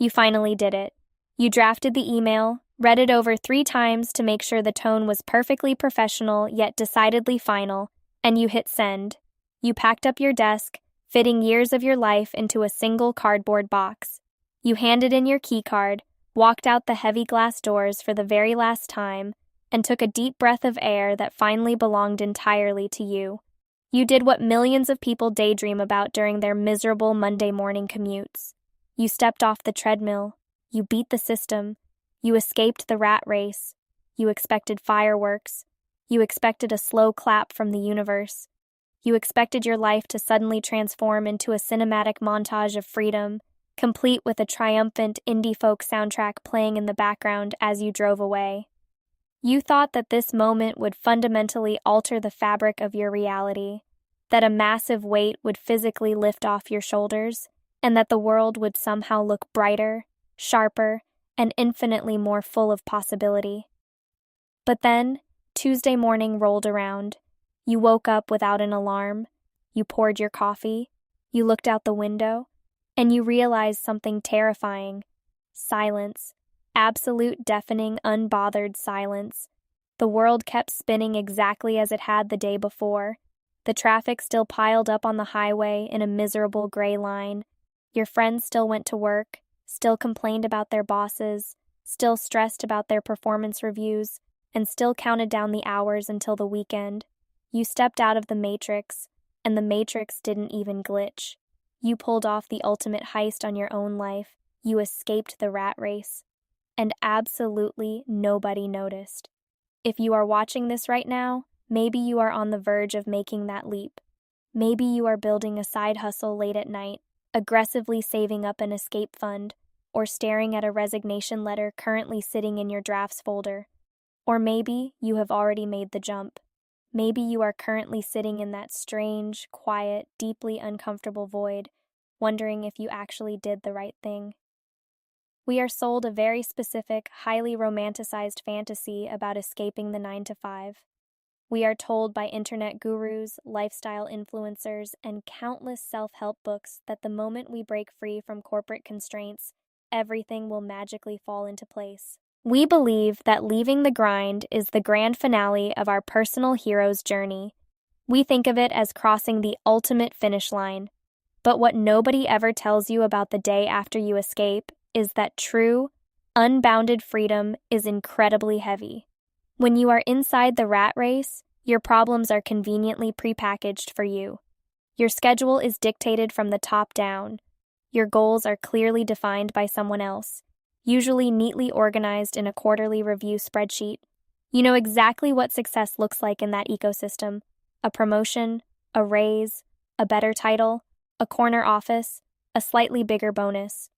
You finally did it. You drafted the email, read it over 3 times to make sure the tone was perfectly professional yet decidedly final, and you hit send. You packed up your desk, fitting years of your life into a single cardboard box. You handed in your keycard, walked out the heavy glass doors for the very last time, and took a deep breath of air that finally belonged entirely to you. You did what millions of people daydream about during their miserable Monday morning commutes. You stepped off the treadmill. You beat the system. You escaped the rat race. You expected fireworks. You expected a slow clap from the universe. You expected your life to suddenly transform into a cinematic montage of freedom, complete with a triumphant indie folk soundtrack playing in the background as you drove away. You thought that this moment would fundamentally alter the fabric of your reality, that a massive weight would physically lift off your shoulders, and that the world would somehow look brighter, sharper, and infinitely more full of possibility. But then, Tuesday morning rolled around. You woke up without an alarm. You poured your coffee. You looked out the window, and you realized something terrifying. Silence. Absolute, deafening, unbothered silence. The world kept spinning exactly as it had the day before. The traffic still piled up on the highway in a miserable gray line. Your friends still went to work, still complained about their bosses, still stressed about their performance reviews, and still counted down the hours until the weekend. You stepped out of the Matrix, and the Matrix didn't even glitch. You pulled off the ultimate heist on your own life. You escaped the rat race. And absolutely nobody noticed. If you are watching this right now, maybe you are on the verge of making that leap. Maybe you are building a side hustle late at night, aggressively saving up an escape fund, or staring at a resignation letter currently sitting in your drafts folder. Or maybe you have already made the jump. Maybe you are currently sitting in that strange, quiet, deeply uncomfortable void, wondering if you actually did the right thing. We are sold a very specific, highly romanticized fantasy about escaping the 9 to 5. We are told by internet gurus, lifestyle influencers, and countless self-help books that the moment we break free from corporate constraints, everything will magically fall into place. We believe that leaving the grind is the grand finale of our personal hero's journey. We think of it as crossing the ultimate finish line. But what nobody ever tells you about the day after you escape is that true, unbounded freedom is incredibly heavy. When you are inside the rat race, your problems are conveniently prepackaged for you. Your schedule is dictated from the top down. Your goals are clearly defined by someone else, usually neatly organized in a quarterly review spreadsheet. You know exactly what success looks like in that ecosystem: a promotion, a raise, a better title, a corner office, a slightly bigger bonus.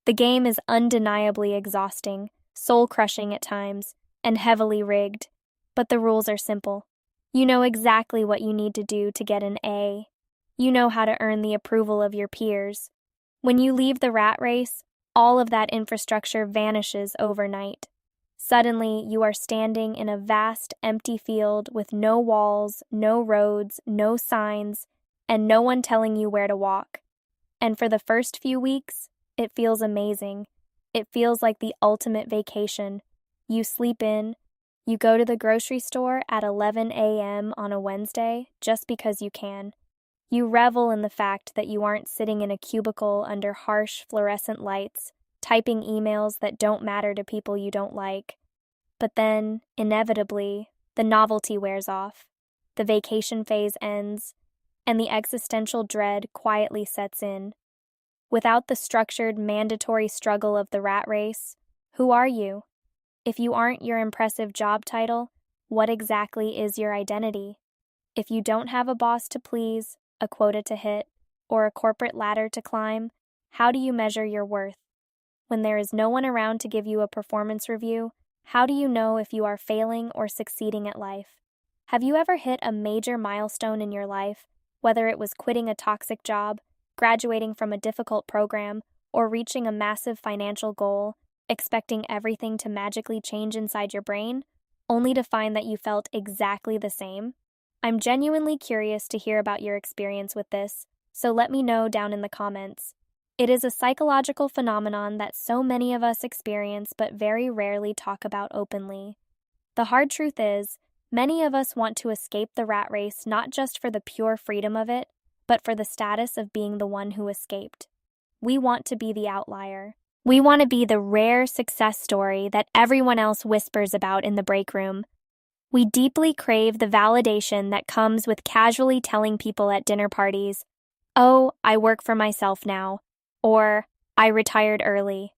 The game is undeniably exhausting, soul-crushing at times, and heavily rigged. But the rules are simple. You know exactly what you need to do to get an A. You know how to earn the approval of your peers. When you leave the rat race, all of that infrastructure vanishes overnight. Suddenly, you are standing in a vast, empty field with no walls, no roads, no signs, and no one telling you where to walk. And for the first few weeks, it feels amazing. It feels like the ultimate vacation. You sleep in. You go to the grocery store at 11 a.m. on a Wednesday just because you can. You revel in the fact that you aren't sitting in a cubicle under harsh fluorescent lights, typing emails that don't matter to people you don't like. But then, inevitably, the novelty wears off. The vacation phase ends, and the existential dread quietly sets in. Without the structured, mandatory struggle of the rat race, who are you? If you aren't your impressive job title, what exactly is your identity? If you don't have a boss to please, a quota to hit, or a corporate ladder to climb, how do you measure your worth? When there is no one around to give you a performance review, how do you know if you are failing or succeeding at life? Have you ever hit a major milestone in your life, whether it was quitting a toxic job, graduating from a difficult program, or reaching a massive financial goal, expecting everything to magically change inside your brain, only to find that you felt exactly the same? I'm genuinely curious to hear about your experience with this, so let me know down in the comments. It is a psychological phenomenon that so many of us experience but very rarely talk about openly. The hard truth is, many of us want to escape the rat race not just for the pure freedom of it, but for the status of being the one who escaped. We want to be the outlier. We want to be the rare success story that everyone else whispers about in the break room. We deeply crave the validation that comes with casually telling people at dinner parties, "Oh, I work for myself now," or "I retired early."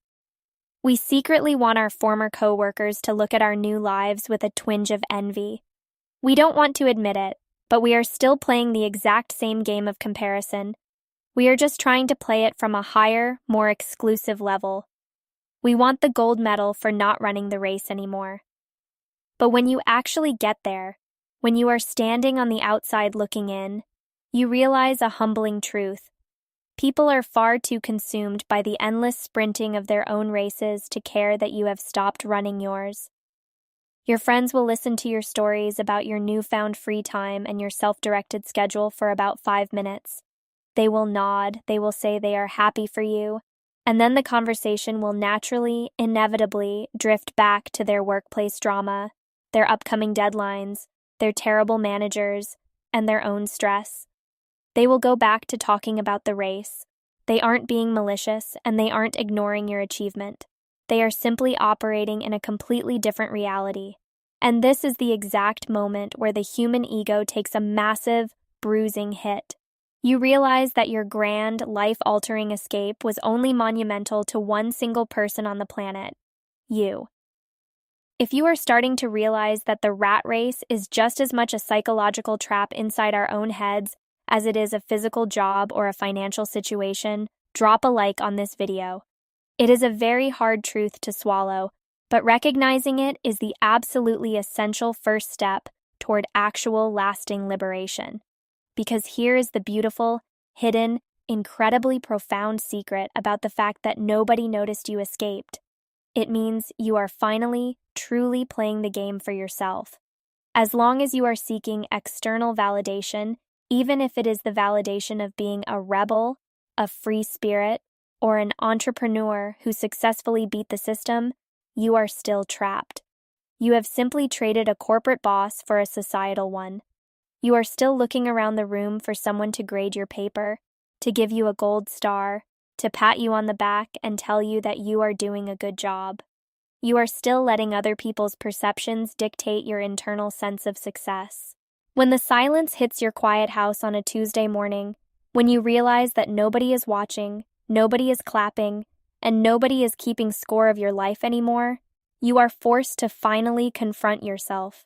We secretly want our former coworkers to look at our new lives with a twinge of envy. We don't want to admit it, but we are still playing the exact same game of comparison. We are just trying to play it from a higher, more exclusive level. We want the gold medal for not running the race anymore. But when you actually get there, when you are standing on the outside looking in, you realize a humbling truth. People are far too consumed by the endless sprinting of their own races to care that you have stopped running yours. Your friends will listen to your stories about your newfound free time and your self-directed schedule for about 5 minutes. They will nod, they will say they are happy for you, and then the conversation will naturally, inevitably drift back to their workplace drama, their upcoming deadlines, their terrible managers, and their own stress. They will go back to talking about the race. They aren't being malicious, and they aren't ignoring your achievement. They are simply operating in a completely different reality. And this is the exact moment where the human ego takes a massive, bruising hit. You realize that your grand, life-altering escape was only monumental to one single person on the planet: you. If you are starting to realize that the rat race is just as much a psychological trap inside our own heads as it is a physical job or a financial situation, drop a like on this video. It is a very hard truth to swallow, but recognizing it is the absolutely essential first step toward actual lasting liberation. Because here is the beautiful, hidden, incredibly profound secret about the fact that nobody noticed you escaped. It means you are finally, truly playing the game for yourself. As long as you are seeking external validation, even if it is the validation of being a rebel, a free spirit, or an entrepreneur who successfully beat the system, you are still trapped. You have simply traded a corporate boss for a societal one. You are still looking around the room for someone to grade your paper, to give you a gold star, to pat you on the back and tell you that you are doing a good job. You are still letting other people's perceptions dictate your internal sense of success. When the silence hits your quiet house on a Tuesday morning, when you realize that nobody is watching, nobody is clapping, and nobody is keeping score of your life anymore, you are forced to finally confront yourself.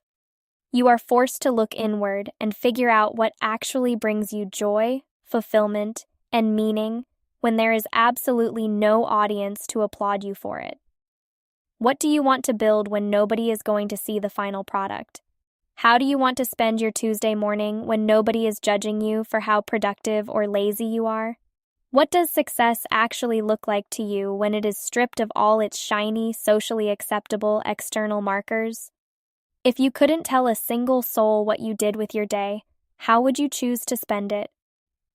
You are forced to look inward and figure out what actually brings you joy, fulfillment, and meaning when there is absolutely no audience to applaud you for it. What do you want to build when nobody is going to see the final product? How do you want to spend your Tuesday morning when nobody is judging you for how productive or lazy you are? What does success actually look like to you when it is stripped of all its shiny, socially acceptable external markers? If you couldn't tell a single soul what you did with your day, how would you choose to spend it?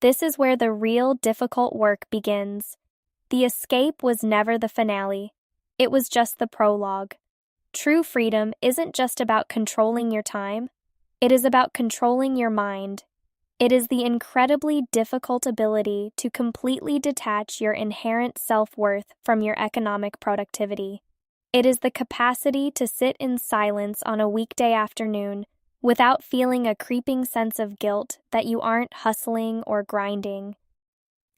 This is where the real difficult work begins. The escape was never the finale. It was just the prologue. True freedom isn't just about controlling your time. It is about controlling your mind. It is the incredibly difficult ability to completely detach your inherent self-worth from your economic productivity. It is the capacity to sit in silence on a weekday afternoon without feeling a creeping sense of guilt that you aren't hustling or grinding.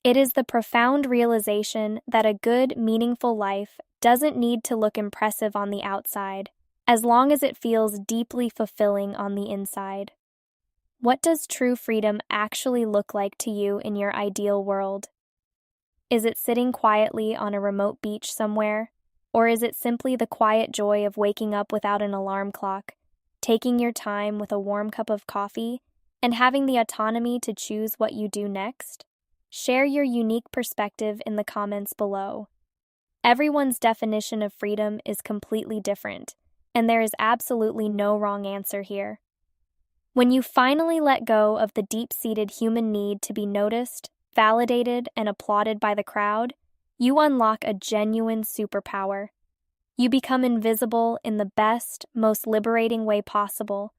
It is the profound realization that a good, meaningful life doesn't need to look impressive on the outside, as long as it feels deeply fulfilling on the inside. What does true freedom actually look like to you in your ideal world? Is it sitting quietly on a remote beach somewhere? Or is it simply the quiet joy of waking up without an alarm clock, taking your time with a warm cup of coffee, and having the autonomy to choose what you do next? Share your unique perspective in the comments below. Everyone's definition of freedom is completely different, and there is absolutely no wrong answer here. When you finally let go of the deep-seated human need to be noticed, validated and applauded by the crowd, you unlock a genuine superpower. You become invisible in the best, most liberating way possible.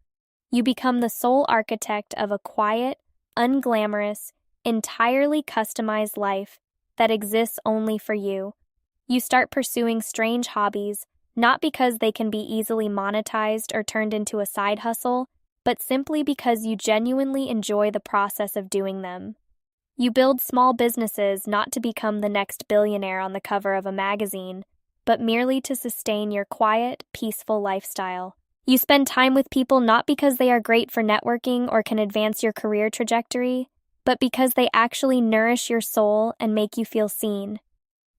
You become the sole architect of a quiet, unglamorous, entirely customized life that exists only for you. You start pursuing strange hobbies, not because they can be easily monetized or turned into a side hustle, but simply because you genuinely enjoy the process of doing them. You build small businesses not to become the next billionaire on the cover of a magazine, but merely to sustain your quiet, peaceful lifestyle. You spend time with people not because they are great for networking or can advance your career trajectory, but because they actually nourish your soul and make you feel seen.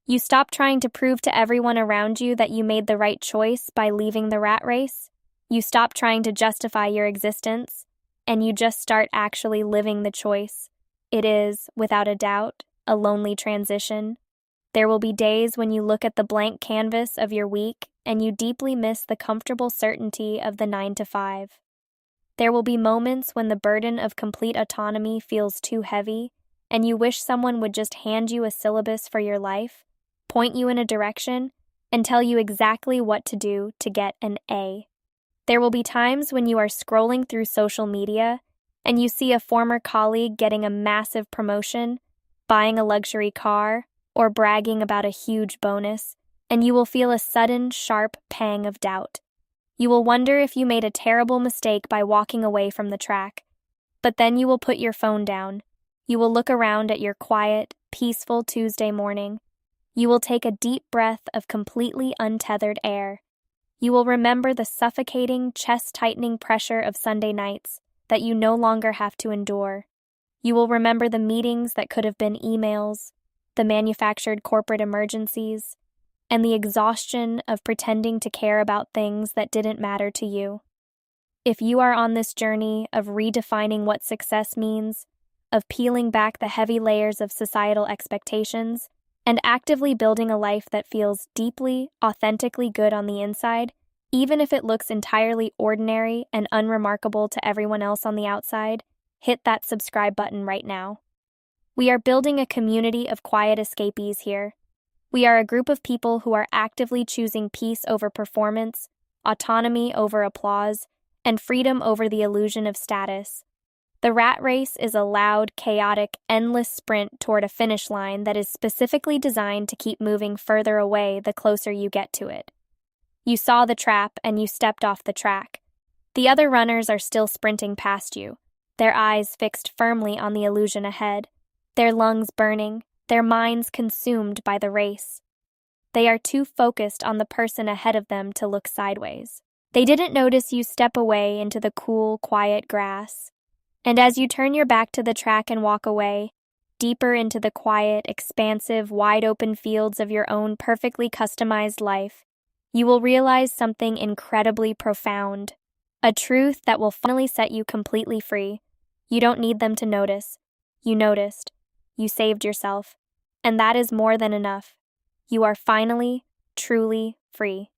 You stop trying to prove to everyone around you that you made the right choice by leaving the rat race. You stop trying to justify your existence, and you just start actually living the choice. It is, without a doubt, a lonely transition. There will be days when you look at the blank canvas of your week and you deeply miss the comfortable certainty of the 9 to 5. There will be moments when the burden of complete autonomy feels too heavy and you wish someone would just hand you a syllabus for your life, point you in a direction, and tell you exactly what to do to get an A. There will be times when you are scrolling through social media and you see a former colleague getting a massive promotion, buying a luxury car, or bragging about a huge bonus, and you will feel a sudden, sharp pang of doubt. You will wonder if you made a terrible mistake by walking away from the track. But then you will put your phone down. You will look around at your quiet, peaceful Tuesday morning. You will take a deep breath of completely untethered air. You will remember the suffocating, chest-tightening pressure of Sunday nights that you no longer have to endure. You will remember the meetings that could have been emails, the manufactured corporate emergencies, and the exhaustion of pretending to care about things that didn't matter to you. If you are on this journey of redefining what success means, of peeling back the heavy layers of societal expectations, and actively building a life that feels deeply, authentically good on the inside, even if it looks entirely ordinary and unremarkable to everyone else on the outside, hit that subscribe button right now. We are building a community of quiet escapees here. We are a group of people who are actively choosing peace over performance, autonomy over applause, and freedom over the illusion of status. The rat race is a loud, chaotic, endless sprint toward a finish line that is specifically designed to keep moving further away the closer you get to it. You saw the trap and you stepped off the track. The other runners are still sprinting past you, their eyes fixed firmly on the illusion ahead, their lungs burning, their minds consumed by the race. They are too focused on the person ahead of them to look sideways. They didn't notice you step away into the cool, quiet grass. And as you turn your back to the track and walk away, deeper into the quiet, expansive, wide-open fields of your own perfectly customized life, you will realize something incredibly profound, a truth that will finally set you completely free. You don't need them to notice. You noticed. You saved yourself. And that is more than enough. You are finally, truly free.